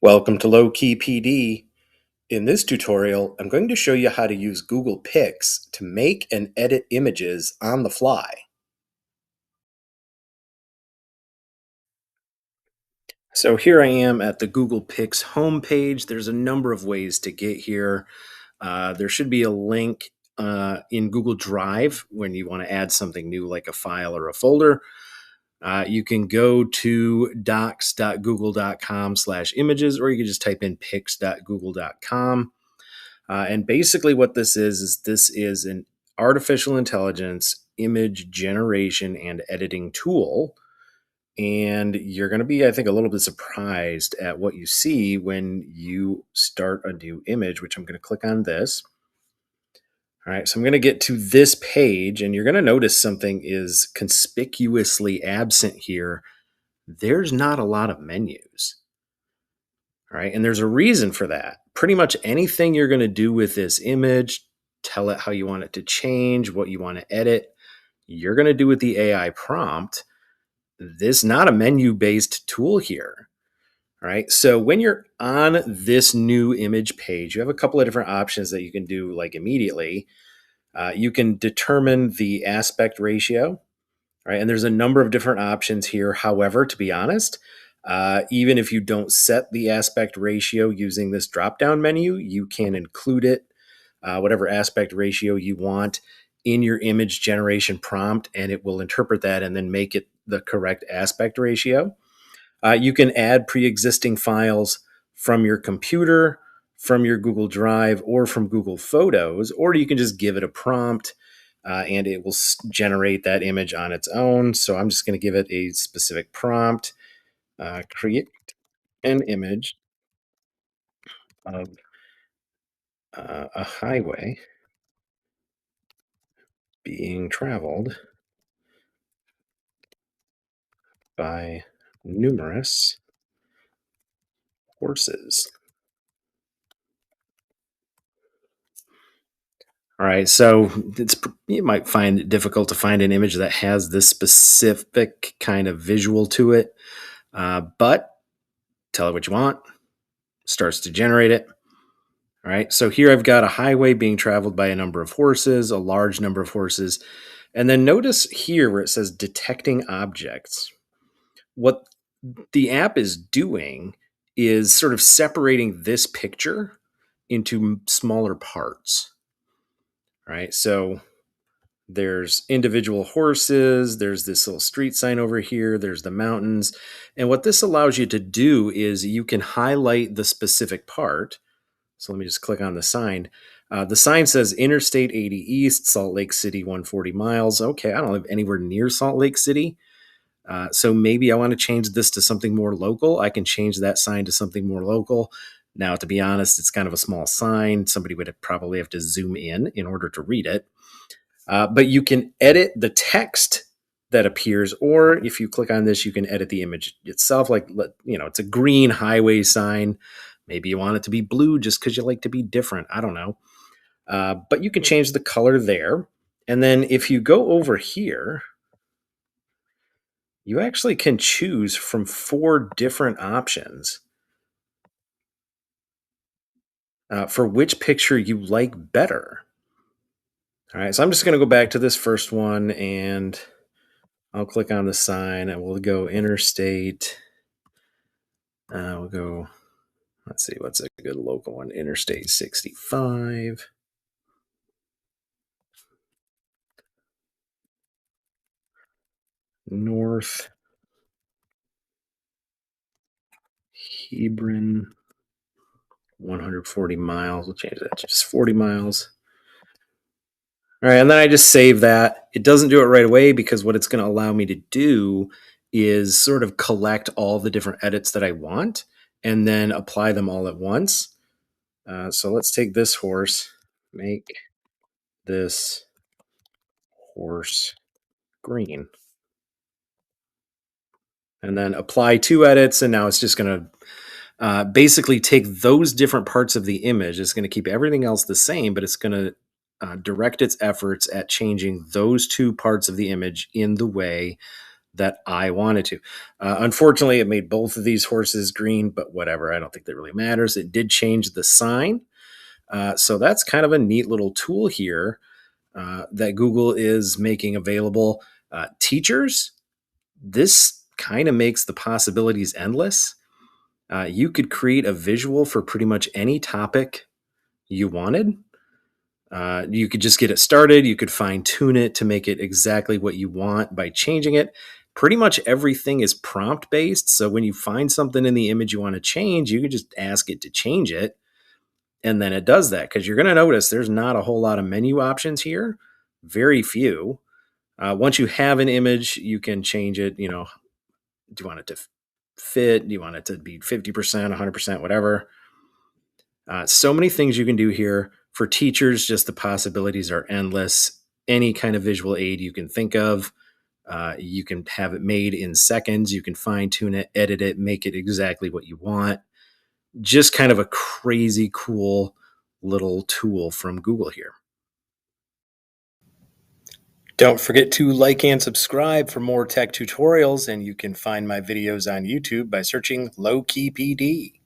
Welcome to Low Key PD. In this tutorial, I'm going to show you how to use Google Pics to make and edit images on the fly. So here I am at the Google Pics homepage. There's a number of ways to get here. There should be a link in Google Drive when you want to add something new like a file or a folder. You can go to docs.google.com/images, or you can just type in pics.google.com. And basically, what this is an artificial intelligence image generation and editing tool. And you're going to be, I think, a little bit surprised at what you see when you start a new image, which I'm going to click on this. All right, so I'm going to get to this page, and you're going to notice something is conspicuously absent here. There's not a lot of menus. All right, and there's a reason for that. Pretty much anything you're going to do with this image, tell it how you want it to change, what you want to edit, you're going to do with the AI prompt. This is not a menu-based tool here. All right, so when you're on this new image page, you have a couple of different options that you can do like immediately. You can determine the aspect ratio, right? And there's a number of different options here. However, to be honest, even if you don't set the aspect ratio using this drop-down menu, you can include it, whatever aspect ratio you want, in your image generation prompt, and it will interpret that and then make it the correct aspect ratio. You can add pre-existing files from your computer, from your Google Drive, or from Google Photos, or you can just give it a prompt and it will generate that image on its own. So I'm just going to give it a specific prompt. Create an image of a highway being traveled by numerous horses. All right, so you might find it difficult to find an image that has this specific kind of visual to it, but tell it what you want, starts to generate it. All right, so here I've got a highway being traveled by a number of horses, a large number of horses. And then notice here where it says detecting objects. What the app is doing is sort of separating this picture into smaller parts. All right, so there's individual horses, there's this little street sign over here, there's the mountains. And what this allows you to do is you can highlight the specific part. So let me just click on the sign. The sign says Interstate 80 East, Salt Lake City, 140 miles. Okay, I don't live anywhere near Salt Lake City. So maybe I want to change this to something more local. I can change that sign to something more local. Now, to be honest, it's kind of a small sign. Somebody would probably have to zoom in order to read it. But you can edit the text that appears, or if you click on this, you can edit the image itself. Like, it's a green highway sign. Maybe you want it to be blue just because you like to be different. I don't know. But you can change the color there. And then if you go over here, you actually can choose from 4 different options for which picture you like better. All right, so I'm just going to go back to this first one, and I'll click on the sign, and we'll go interstate. We'll go, let's see, what's a good local one? Interstate 65. North Hebron, 140 miles. We'll change that to just 40 miles. All right, and then I just save that. It doesn't do it right away because what it's going to allow me to do is sort of collect all the different edits that I want and then apply them all at once. So let's take this horse, make this horse green, and then apply 2 edits. And now it's just going to basically take those different parts of the image. It's going to keep everything else the same, but it's going to direct its efforts at changing those 2 parts of the image in the way that I wanted to. Unfortunately, it made both of these horses green, but whatever. I don't think that really matters. It did change the sign. So that's kind of a neat little tool here that Google is making available. Teachers, this kind of makes the possibilities endless. You could create a visual for pretty much any topic you wanted. You could just get it started. You could fine tune it to make it exactly what you want by changing it. Pretty much everything is prompt based. So when you find something in the image you want to change, you can just ask it to change it. And then it does that because you're going to notice there's not a whole lot of menu options here, very few. Once you have an image, you can change it. Do you want it to fit? Do you want it to be 50%, 100%, whatever? So many things you can do here. For teachers, just the possibilities are endless. Any kind of visual aid you can think of, you can have it made in seconds. You can fine tune it, edit it, make it exactly what you want. Just kind of a crazy cool little tool from Google here. Don't forget to like and subscribe for more tech tutorials, and you can find my videos on YouTube by searching Low Key PD.